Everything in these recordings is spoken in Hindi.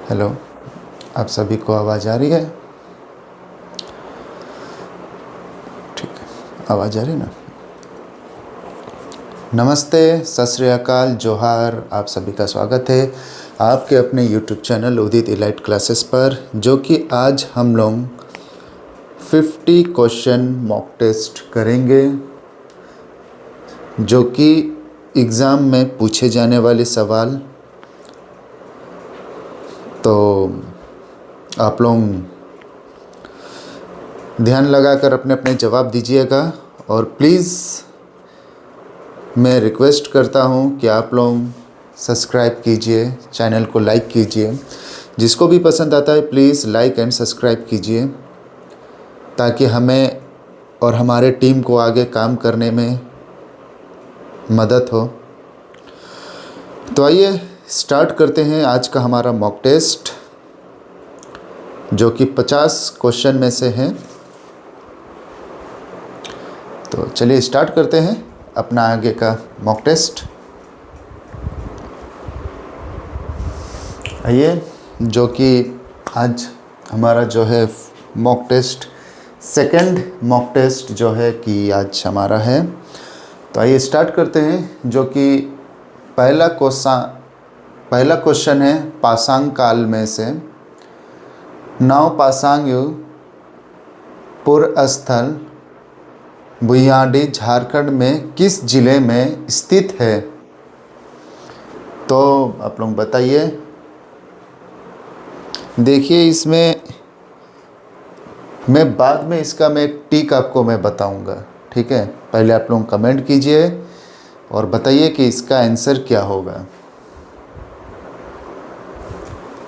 हेलो, आप सभी को आवाज़ आ रही है? ठीक है, आवाज़ आ रही है ना? नमस्ते, सत श्री अकाल, जोहार। आप सभी का स्वागत है आपके अपने यूट्यूब चैनल उदित इलाइट क्लासेस पर, जो कि आज हम लोग 50 क्वेश्चन मॉक टेस्ट करेंगे, जो कि एग्ज़ाम में पूछे जाने वाले सवाल। तो आप लोग ध्यान लगाकर अपने अपने जवाब दीजिएगा। और प्लीज़ मैं रिक्वेस्ट करता हूं कि आप लोग सब्सक्राइब कीजिए, चैनल को लाइक कीजिए। जिसको भी पसंद आता है प्लीज़ लाइक एंड सब्सक्राइब कीजिए, ताकि हमें और हमारे टीम को आगे काम करने में मदद हो। तो आइए स्टार्ट करते हैं आज का हमारा मॉक टेस्ट, जो कि 50 क्वेश्चन में से है। तो चलिए स्टार्ट करते हैं अपना आगे का मॉक टेस्ट। आइए, जो कि आज हमारा जो है mock test, second mock test जो है कि आज हमारा है। तो आइए स्टार्ट करते हैं, जो कि पहला क्वेश्चन है पासांग काल में से। नव पासांग पुरस्थल भुइयाडी झारखंड में किस जिले में स्थित है? तो आप लोग बताइए। देखिए, इसमें मैं बाद में इसका मैं एक टिक आपको मैं बताऊंगा, ठीक है? पहले आप लोग कमेंट कीजिए और बताइए कि इसका आंसर क्या होगा।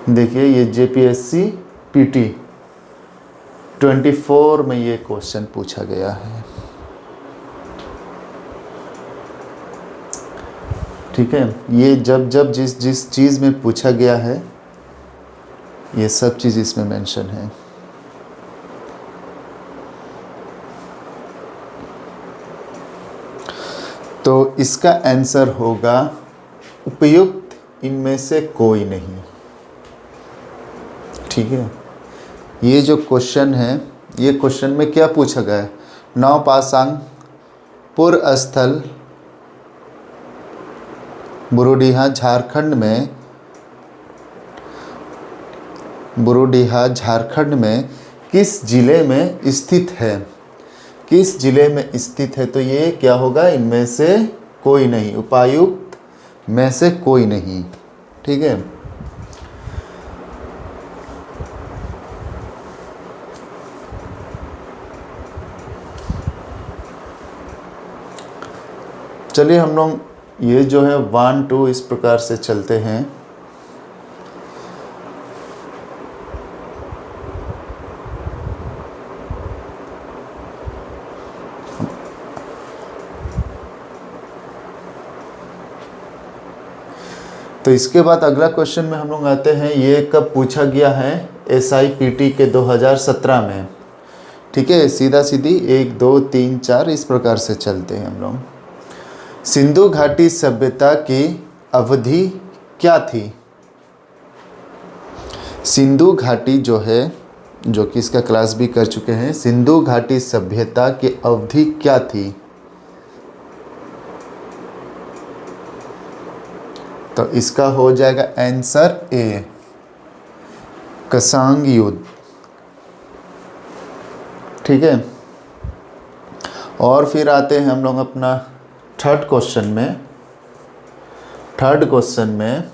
देखिए, ये जेपीएससी पीटी 24 में ये क्वेश्चन पूछा गया है, ठीक है? ये जब जब जिस जिस चीज़ में पूछा गया है, ये सब चीज़ इसमें मेंशन है। तो इसका आंसर होगा उपयुक्त इनमें से कोई नहीं, ठीक है? ये जो क्वेश्चन है, ये क्वेश्चन में क्या पूछा गया है? नव पासांग पुरस्थल बुरुडीहा झारखंड में किस जिले में स्थित है? किस जिले में स्थित है? तो ये क्या होगा? इनमें से कोई नहीं, उपायुक्त में से कोई नहीं, ठीक है? चलिए हम लोग ये जो है 1 2 इस प्रकार से चलते हैं। तो इसके बाद अगला क्वेश्चन में हम लोग आते हैं, ये कब पूछा गया है? SIPT के 2017 में, ठीक है? सीधा सीधी 1 2 3 4 इस प्रकार से चलते हैं हम लोग। सिंधु घाटी सभ्यता की अवधि क्या थी? सिंधु घाटी जो है, जो कि इसका क्लास भी कर चुके हैं, सिंधु घाटी सभ्यता की अवधि क्या थी? तो इसका हो जाएगा आंसर ए, कसांग युद्ध, ठीक है? और फिर आते हैं हम लोग अपना थर्ड क्वेश्चन में।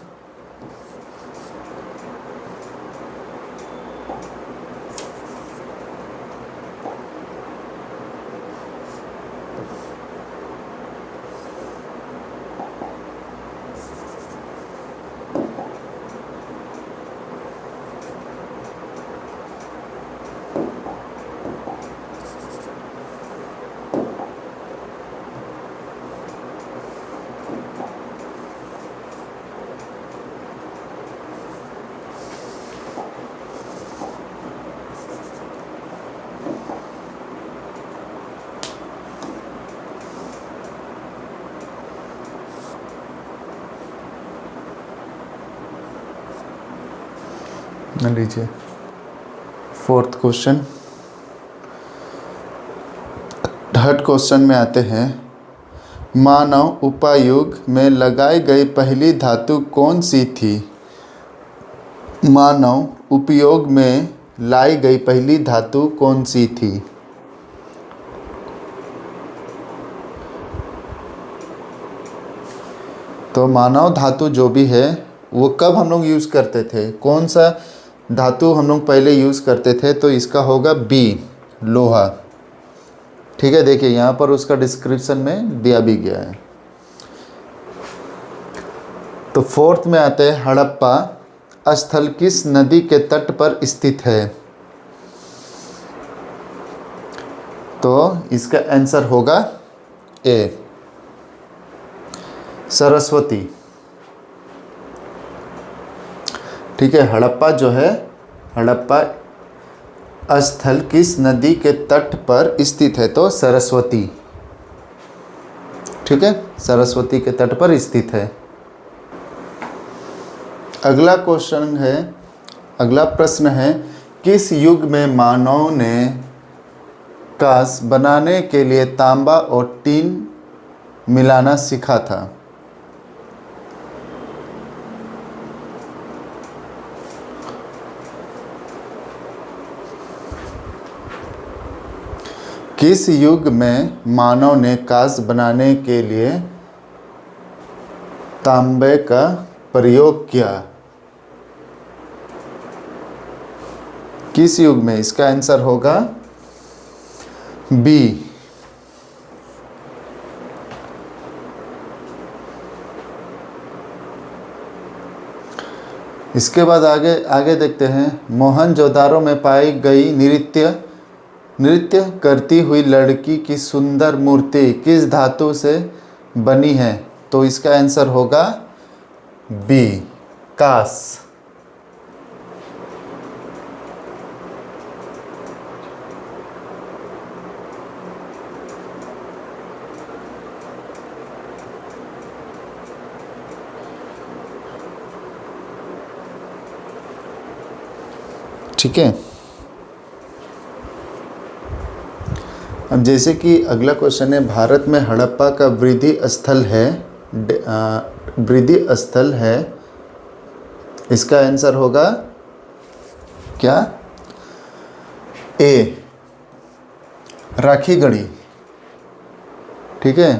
लीजिए 4th क्वेश्चन। 3rd क्वेश्चन में आते हैं, मानव उपयोग में लगाई गई पहली धातु कौन सी थी? मानव उपयोग में लाई गई पहली धातु कौन सी थी? तो मानव धातु जो भी है वो कब हम लोग यूज़ करते थे, कौन सा धातु हम लोग पहले यूज़ करते थे? तो इसका होगा बी, लोहा। ठीक है, देखिए यहाँ पर उसका डिस्क्रिप्शन में दिया भी गया है। तो 4th में आते हैं, हड़प्पा स्थल किस नदी के तट पर स्थित है? तो इसका आंसर होगा ए, सरस्वती। ठीक है, हड़प्पा जो है, हड़प्पा स्थल किस नदी के तट पर स्थित है? तो सरस्वती। ठीक है, सरस्वती के तट पर स्थित है। अगला क्वेश्चन है, अगला प्रश्न है, किस युग में मानव ने कांस बनाने के लिए तांबा और टीन मिलाना सीखा था? किस युग में मानव ने कांस बनाने के लिए तांबे का प्रयोग किया? किस युग में? इसका आंसर होगा बी, इसके बाद आगे देखते हैं, मोहनजोदारो में पाई गई नृत्य करती हुई लड़की की सुंदर मूर्ति किस धातु से बनी है? तो इसका आंसर होगा बी, कांस। ठीक है, अब जैसे कि अगला क्वेश्चन है, भारत में हड़प्पा का वृद्धि स्थल है, इसका आंसर होगा क्या? ए, राखीगढ़ी। ठीक है,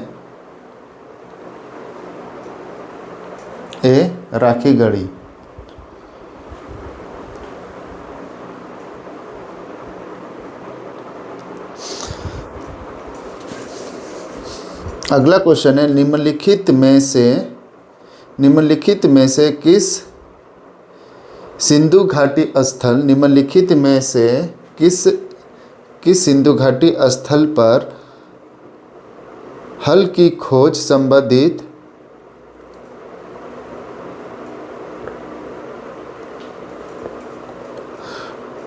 ए, राखीगढ़ी। अगला क्वेश्चन है, निम्नलिखित में से किस सिंधु घाटी स्थल, निम्नलिखित में से किस सिंधु घाटी स्थल पर हल की खोज संबंधित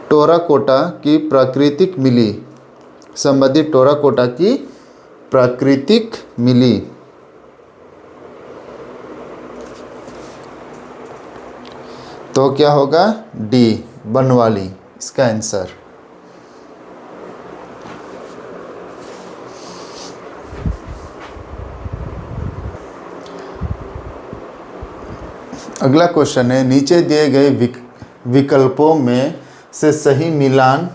टेराकोटा की प्राकृतिक मिली? संबंधित टेराकोटा की प्राकृतिक मिली। तो क्या होगा? डी, बनवाली, इसका आंसर। अगला क्वेश्चन है, नीचे दिए गए विकल्पों में से सही मिलान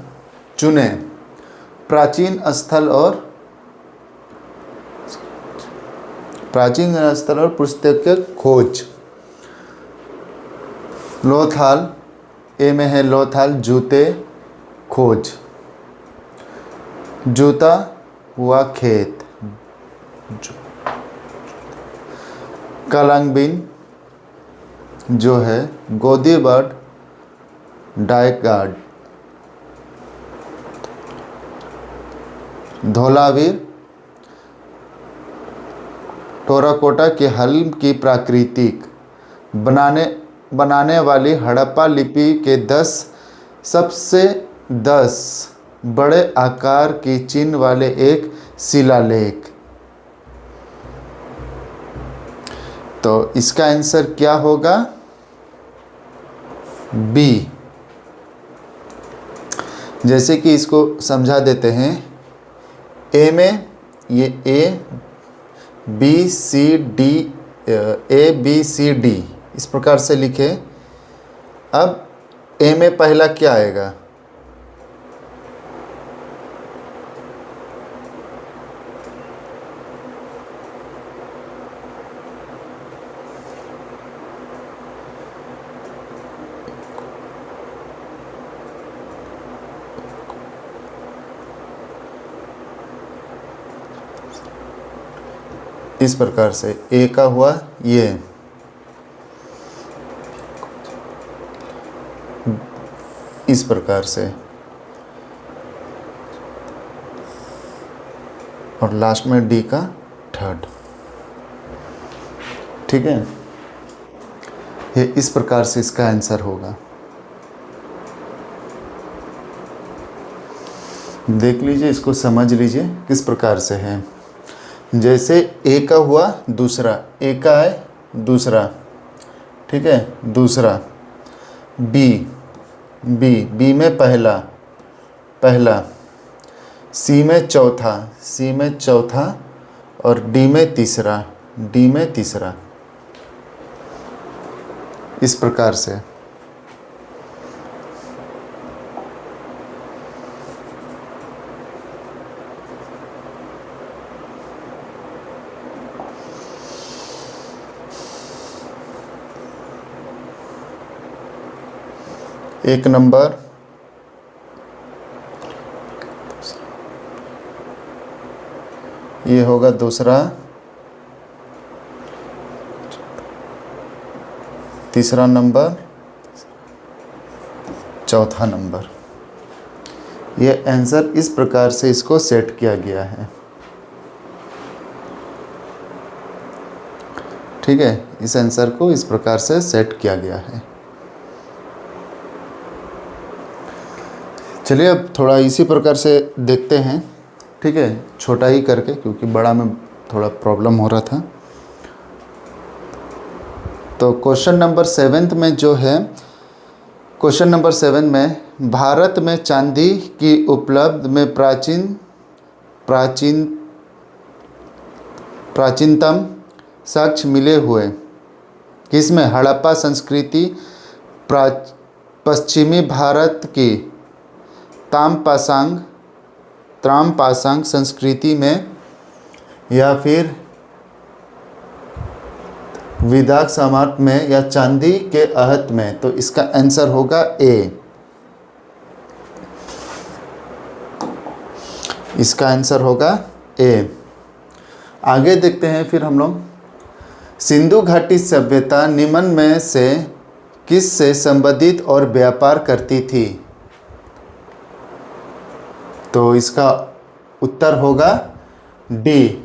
चुनें। प्राचीन स्थल और पुस्तकीय खोज। लोथाल, ए में है लोथाल, जूते खोज, जूता हुआ खेत, कालांगबिन जो है गोदीबर्ड डायगार्ड, धोलावीर टेराकोटा के हल की प्राकृतिक बनाने वाली हड़प्पा लिपि के 10 बड़े आकार की चिन्ह वाले एक शिलालेख। तो इसका आंसर क्या होगा? बी, जैसे कि इसको समझा देते हैं। ए में ये A B C D इस प्रकार से लिखे। अब ए में पहला क्या आएगा? इस प्रकार से ए का हुआ ये, इस प्रकार से, और लास्ट में डी का थर्ड। ठीक है, ये इस प्रकार से इसका आंसर होगा। देख लीजिए, इसको समझ लीजिए किस प्रकार से है। जैसे ए का हुआ दूसरा, ए का है दूसरा, ठीक है, दूसरा। बी में पहला, सी में चौथा, और डी में तीसरा, इस प्रकार से। एक नंबर, ये होगा दूसरा, तीसरा नंबर, चौथा नंबर। ये आंसर इस प्रकार से इसको सेट किया गया है। ठीक है, इस आंसर को इस प्रकार से सेट किया गया है। चलिए अब थोड़ा इसी प्रकार से देखते हैं। ठीक है, छोटा ही करके, क्योंकि बड़ा में थोड़ा प्रॉब्लम हो रहा था। तो क्वेश्चन नंबर 7 में जो है, क्वेश्चन नंबर 7 में भारत में चांदी की उपलब्ध में प्राचीनतम साक्ष्य मिले हुए किसमें? हड़प्पा संस्कृति, पश्चिमी भारत की ताम्रपाषाण संस्कृति में, या फिर विदाक समाट में, या चांदी के आहत में। तो इसका आंसर होगा ए। इसका आंसर होगा ए। आगे देखते हैं फिर हम लोग। सिंधु घाटी सभ्यता निम्न में से किस से संबंधित और व्यापार करती थी? तो इसका उत्तर होगा डी,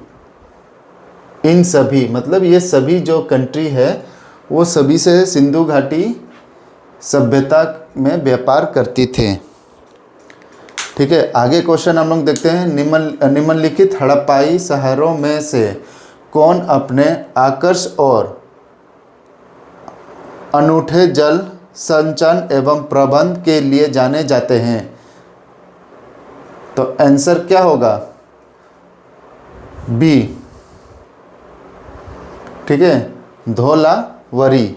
इन सभी, मतलब ये सभी जो कंट्री है वो सभी से सिंधु घाटी सभ्यता में व्यापार करती थे। ठीक है, आगे क्वेश्चन हम लोग देखते हैं। निम्नलिखित हड़प्पाई शहरों में से कौन अपने आकर्ष और अनूठे जल संचयन एवं प्रबंध के लिए जाने जाते हैं? तो आंसर क्या होगा? बी। ठीक है, धौलावरी।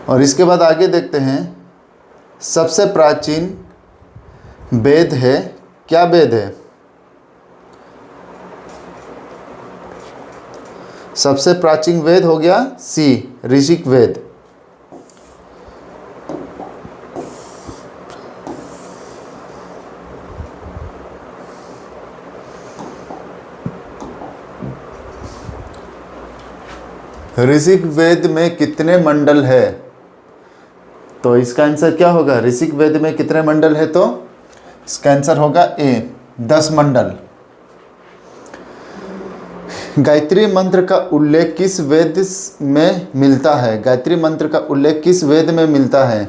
और इसके बाद आगे देखते हैं। सबसे प्राचीन वेद है, क्या वेद है? सबसे प्राचीन वेद हो गया सी, ऋषिक वेद। ऋषिक वेद में कितने मंडल है? तो इसका आंसर क्या होगा? ऋषिक वेद में कितने मंडल है? तो इसका आंसर होगा ए, 10 मंडल। गायत्री मंत्र का उल्लेख किस वेद में मिलता है? गायत्री मंत्र का उल्लेख किस वेद में मिलता है?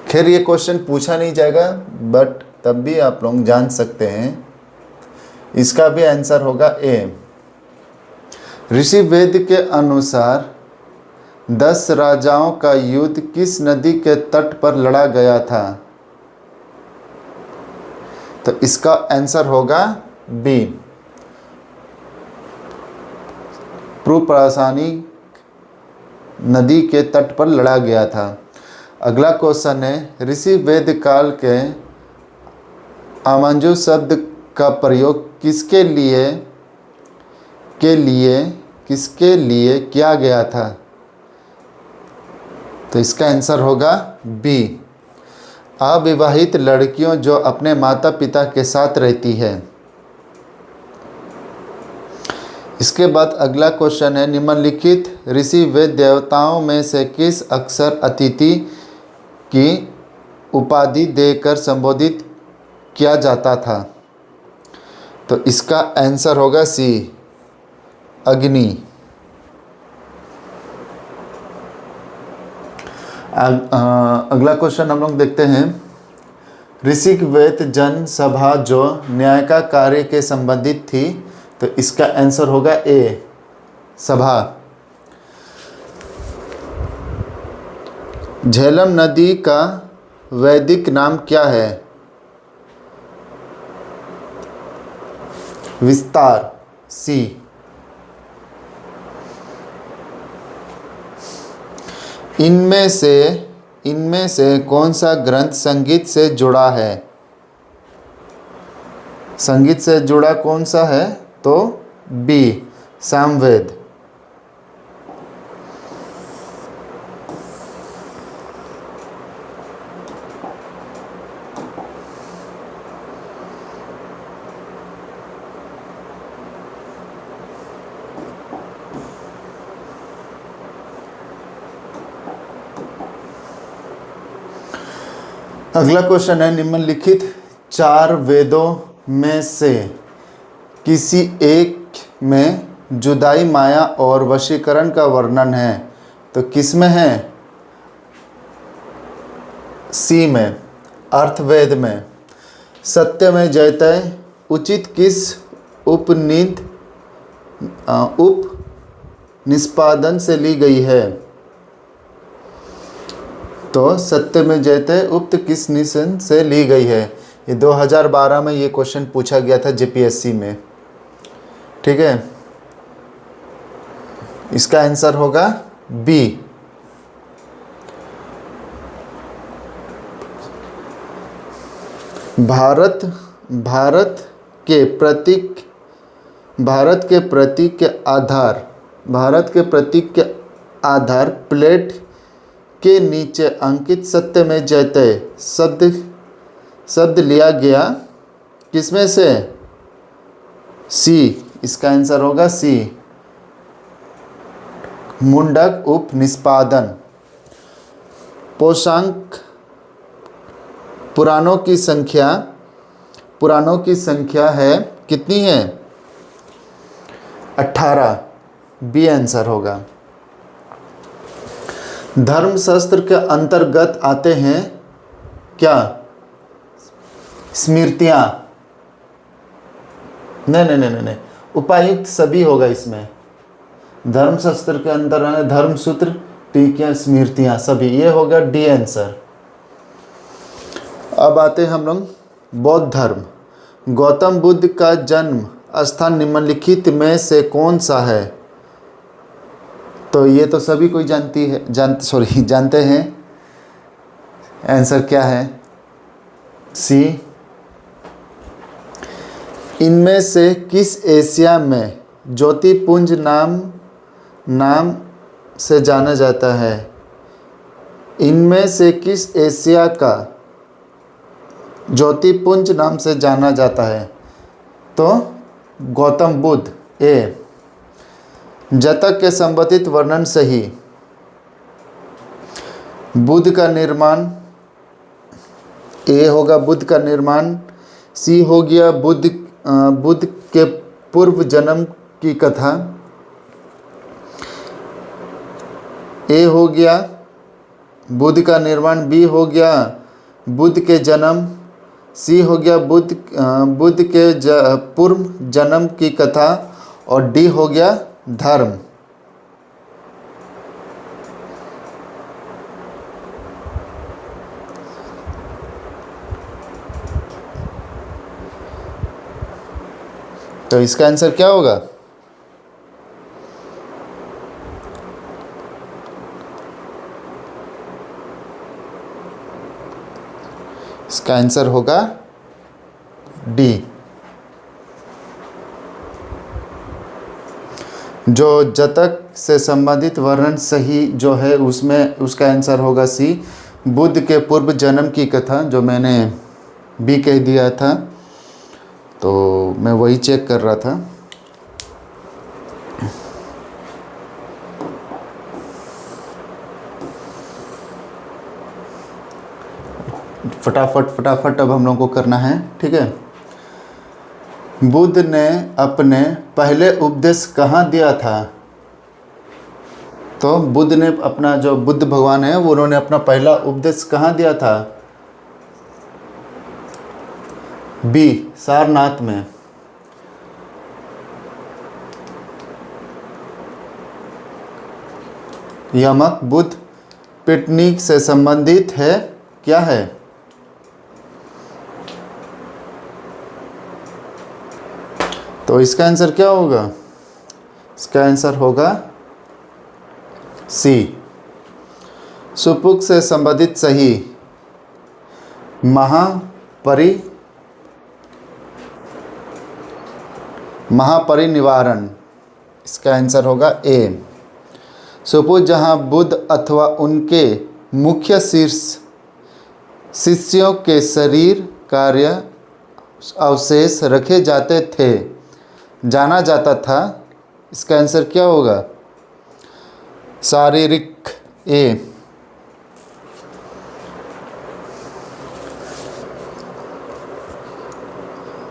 खैर ये क्वेश्चन पूछा नहीं जाएगा, बट तब भी आप लोग जान सकते हैं। इसका भी आंसर होगा ए। ऋषि वेद के अनुसार 10 राजाओं का युद्ध किस नदी के तट पर लड़ा गया था? तो इसका आंसर होगा बी, पूर्वपरासानी नदी के तट पर लड़ा गया था। अगला क्वेश्चन है, ऋषि वेद काल के आमंजू शब्द का प्रयोग किसके लिए किया गया था? तो इसका आंसर होगा बी, अविवाहित लड़कियों जो अपने माता पिता के साथ रहती है। इसके बाद अगला क्वेश्चन है, निम्नलिखित ऋषि वेद देवताओं में से किस अक्सर अतिथि की उपाधि देकर संबोधित किया जाता था? तो इसका आंसर होगा सी, अग्नि। अगला क्वेश्चन हम लोग देखते हैं, ऋषिवेद जन सभा जो न्याय का कार्य के संबंधित थी, तो इसका आंसर होगा ए, सभा। झेलम नदी का वैदिक नाम क्या है? विस्तार, सी। इनमें से कौन सा ग्रंथ संगीत से जुड़ा है? संगीत से जुड़ा कौन सा है? तो बी, सामवेद। अगला क्वेश्चन है, निम्नलिखित 4 वेदों में से किसी एक में जुदाई, माया और वशीकरण का वर्णन है, तो किस में है? सी में, अर्थवेद में। सत्य में जयते उचित किस उपनिष्पादन से ली गई है? तो सत्य में जयते उक्त किस निशन से ली गई है? ये 2012 में ये क्वेश्चन पूछा गया था जेपीएससी में। ठीक है, इसका आंसर होगा बी। भारत के प्रतीक के आधार प्लेट के नीचे अंकित सत्य में जयते शब्द लिया गया किसमें से? सी, इसका आंसर होगा सी, मुंडक उपनिष्पादन। पोशांक पुराणों की संख्या है कितनी है? 18, बी आंसर होगा। धर्मशास्त्र के अंतर्गत आते हैं क्या? स्मृतियाँ? नहीं, उपायुक्त सभी होगा इसमें। धर्मशास्त्र के अंदर आने धर्मसूत्र, टीकियाँ, स्मृतियाँ सभी, ये होगा डी आंसर। अब आते हैं हम लोग बौद्ध धर्म। गौतम बुद्ध का जन्म स्थान निम्नलिखित में से कौन सा है? तो ये तो सभी कोई जानते हैं। आंसर क्या है? सी। इनमें से किस एशिया में ज्योतिपुंज नाम से जाना जाता है? इनमें से किस एशिया का ज्योतिपुंज नाम से जाना जाता है? तो गौतम बुद्ध, ए। जातक के संबंधित वर्णन सही। बुद्ध का निर्माण, ए होगा बुद्ध का निर्माण। सी हो गया बुद्ध के पूर्व जन्म की कथा। ए हो गया बुद्ध का निर्माण। बी हो गया बुद्ध के जन्म। सी हो गया बुद्ध के पूर्व जन्म की कथा। और डी हो गया धर्म। तो इसका आंसर क्या होगा? इसका आंसर होगा डी। जो जतक से संबंधित वर्णन सही जो है उसमें उसका आंसर होगा सी। बुद्ध के पूर्व जन्म की कथा, जो मैंने बी कह दिया था, तो मैं वही चेक कर रहा था। फटाफट अब हम लोगों को करना है, ठीक है। बुद्ध ने अपने पहले उपदेश कहाँ दिया था? तो बुद्ध ने अपना, जो बुद्ध भगवान है वो, उन्होंने अपना पहला उपदेश कहाँ दिया था? बी, सारनाथ में। यमक बुद्ध पिटनीक से संबंधित है, क्या है? तो इसका आंसर क्या होगा? इसका आंसर होगा सी। सुपुक से संबंधित सही महापरिनिवारण, इसका आंसर होगा ए। सुपुक जहाँ बुद्ध अथवा उनके मुख्य शिष्यों के शरीर कार्य अवशेष रखे जाते थे, जाना जाता था, इसका आंसर क्या होगा? शारीरिक, ए।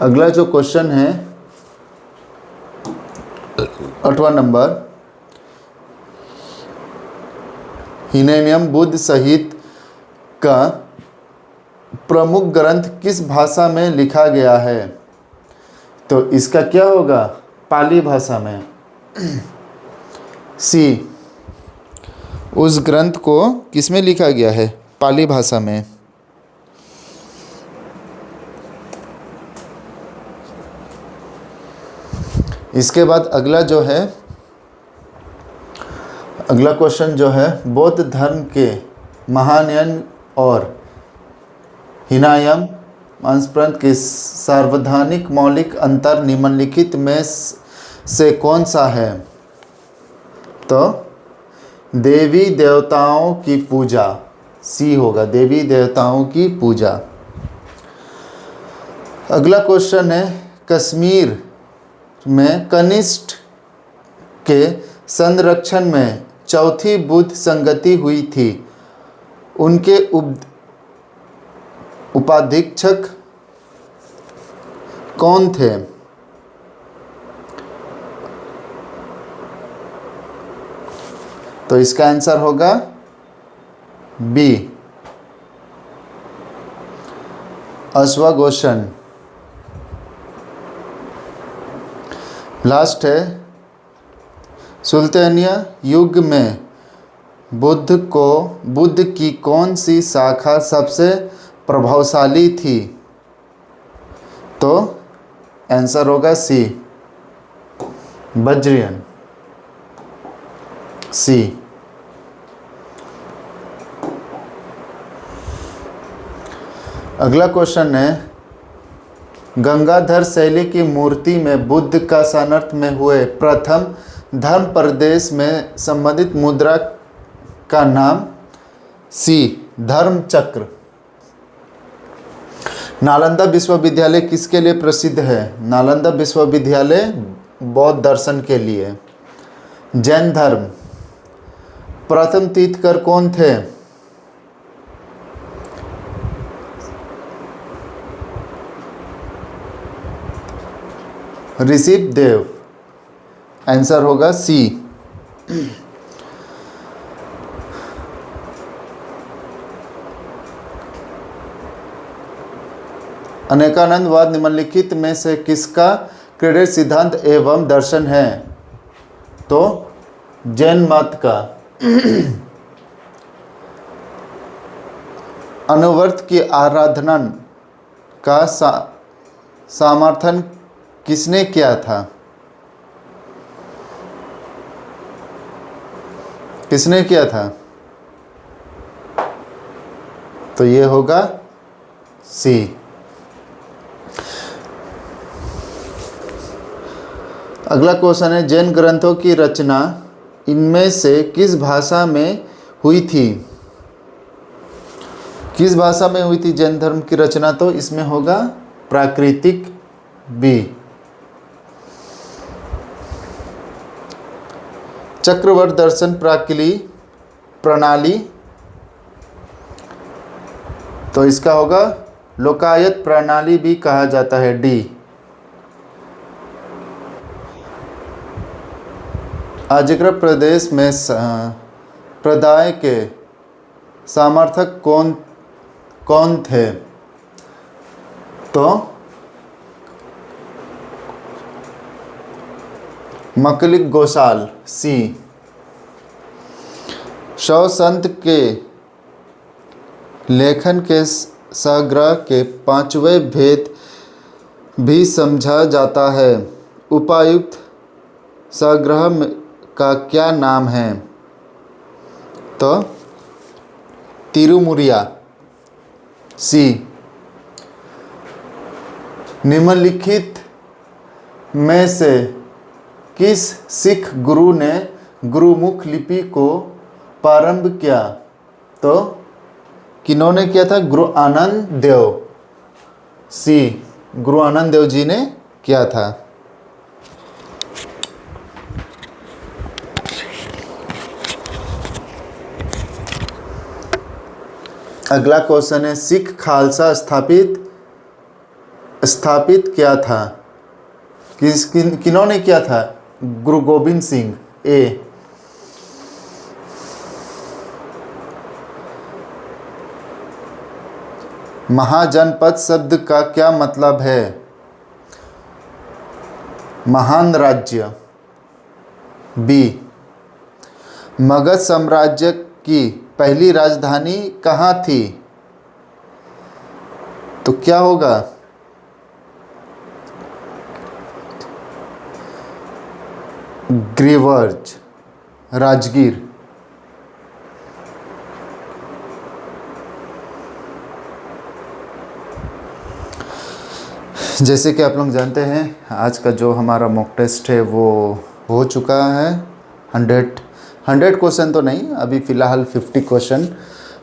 अगला जो क्वेश्चन है 8वां नंबर, हिनैनियम बुद्ध सहित का प्रमुख ग्रंथ किस भाषा में लिखा गया है? तो इसका क्या होगा? पाली भाषा में। सी, उस ग्रंथ को किस में लिखा गया है? पाली भाषा में। इसके बाद अगला क्वेश्चन जो है, बौद्ध धर्म के महायान और हिनायम अंशप्रंथ के सार्वधानिक मौलिक अंतर निम्नलिखित में से कौन सा है? तो देवी देवताओं की पूजा, सी होगा, देवी देवताओं की पूजा। अगला क्वेश्चन है, कश्मीर में कनिष्ठ के संरक्षण में चौथी बुद्ध संगति हुई थी, उनके उपाधीक्षक कौन थे? तो इसका आंसर होगा बी, अश्वघोषण। लास्ट है, सुल्तानिया युग में बुद्ध की कौन सी शाखा सबसे प्रभावशाली थी? तो आंसर होगा सी, वज्रयान, सी। अगला क्वेश्चन है, गंगाधर शैली की मूर्ति में बुद्ध का सान्निध्य में हुए प्रथम धर्म प्रदेश में संबंधित मुद्रा का नाम? सी, धर्म चक्र। नालंदा विश्वविद्यालय किसके लिए प्रसिद्ध है? नालंदा विश्वविद्यालय बौद्ध दर्शन के लिए। जैन धर्म, प्रथम तीर्थंकर कौन थे? ऋषभ देव, आंसर होगा सी। अनेकानंदवाद निम्नलिखित में से किसका क्रेडिट सिद्धांत एवं दर्शन है? तो जैन मत का। अनुवर्त की आराधना का समर्थन किसने किया था? किसने किया था? तो ये होगा सी। अगला क्वेश्चन है, जैन ग्रंथों की रचना इनमें से किस भाषा में हुई थी? किस भाषा में हुई थी जैन धर्म की रचना? तो इसमें होगा प्राकृतिक बी। चक्रवर्त दर्शन प्रणाली, तो इसका होगा लोकायत प्रणाली भी कहा जाता है, डी। आर्यग्रह प्रदेश में प्रदाय के समर्थक कौन थे? तो मकलिक गोसाल, सी। शव संत के लेखन के संग्रह के 5वें भेद भी समझा जाता है। उपायुक्त संग्रह का क्या नाम है? तो तिरुमुरिया, सी। निम्नलिखित में से किस सिख गुरु ने गुरुमुख लिपि को प्रारंभ किया? तो किन्होंने किया था? गुरु आनंद देव, सी। गुरु आनंद देव जी ने किया था। अगला क्वेश्चन है, सिख खालसा स्थापित किया था? किन्होंने किया था? गुरु गोबिंद सिंह, ए। महाजनपद शब्द का क्या मतलब है? महान राज्य, बी। मगध साम्राज्य की पहली राजधानी कहाँ थी? तो क्या होगा? ग्रीवर्ज, राजगीर। जैसे कि आप लोग जानते हैं, आज का जो हमारा मॉक टेस्ट है वो हो चुका है। 100 क्वेश्चन तो नहीं, अभी फ़िलहाल 50 क्वेश्चन।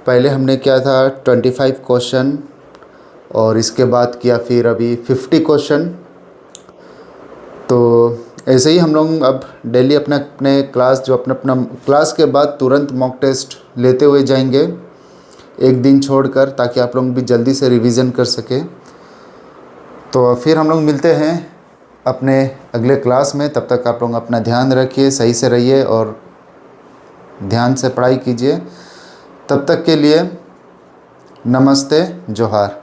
पहले हमने किया था 25 क्वेश्चन और इसके बाद किया फिर अभी 50 क्वेश्चन। तो ऐसे ही हम लोग अब डेली अपने क्लास अपना क्लास के बाद तुरंत मॉक टेस्ट लेते हुए जाएंगे, एक दिन छोड़कर, ताकि आप लोग भी जल्दी से रिवीजन कर सके। तो फिर हम लोग मिलते हैं अपने अगले क्लास में। तब तक आप लोग अपना ध्यान रखिए, सही से रहिए और ध्यान से पढ़ाई कीजिए। तब तक के लिए नमस्ते, जोहार।